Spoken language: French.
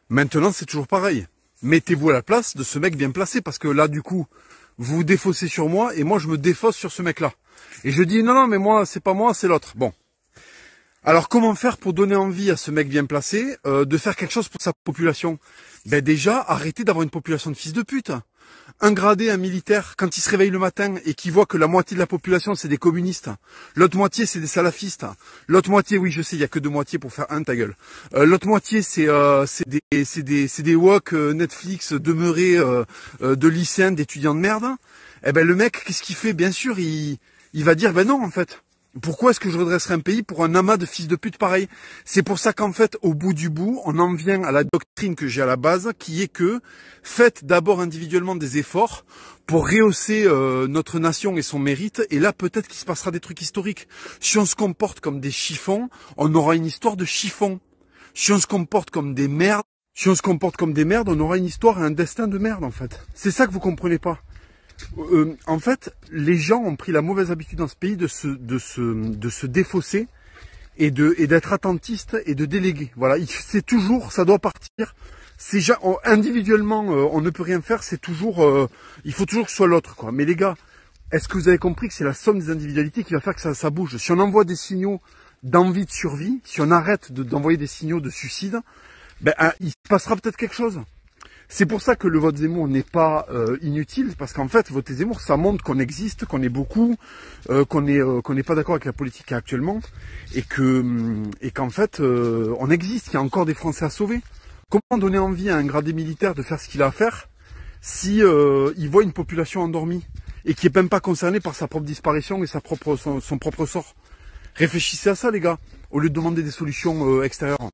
Maintenant, c'est toujours pareil. Mettez-vous à la place de ce mec bien placé, parce que là, du coup, vous vous défaussez sur moi, et moi, je me défausse sur ce mec-là. Et je dis, non, non, mais moi, c'est pas moi, c'est l'autre. Bon. Alors, comment faire pour donner envie à ce mec bien placé de faire quelque chose pour sa population? Ben déjà, arrêtez d'avoir une population de fils de pute. Un gradé, un militaire, quand il se réveille le matin et qu'il voit que la moitié de la population, c'est des communistes, l'autre moitié, c'est des salafistes, l'autre moitié, oui, je sais, il y a que deux moitiés pour faire un, ta gueule. L'autre moitié, c'est des woke Netflix demeurés de lycéens, d'étudiants de merde. Eh ben, le mec, qu'est-ce qu'il fait? Bien sûr, il va dire, ben non, en fait. Pourquoi est-ce que je redresserais un pays pour un amas de fils de pute pareil? C'est pour ça qu'en fait, au bout du bout, on en vient à la doctrine que j'ai à la base, qui est que faites d'abord individuellement des efforts pour rehausser notre nation et son mérite, et là peut-être qu'il se passera des trucs historiques. Si on se comporte comme des chiffons, on aura une histoire de chiffons. Si on se comporte comme des merdes, on aura une histoire et un destin de merde en fait. C'est ça que vous comprenez pas. En fait, les gens ont pris la mauvaise habitude dans ce pays de se défausser et d'être attentistes et de déléguer. Voilà, c'est toujours, ça doit partir. Individuellement, on ne peut rien faire. C'est toujours, il faut toujours que ce soit l'autre, quoi. Mais les gars, est-ce que vous avez compris que c'est la somme des individualités qui va faire que ça bouge? Si on envoie des signaux d'envie de survie, si on arrête d'envoyer des signaux de suicide, ben, il se passera peut-être quelque chose. C'est pour ça que le vote Zemmour n'est pas inutile, parce qu'en fait, voter Zemmour, ça montre qu'on existe, qu'on est beaucoup, qu'on n'est pas d'accord avec la politique actuellement, et qu'en fait, on existe, il y a encore des Français à sauver. Comment donner envie à un gradé militaire de faire ce qu'il a à faire si il voit une population endormie et qui est même pas concernée par sa propre disparition et son propre sort? Réfléchissez à ça, les gars, au lieu de demander des solutions extérieures.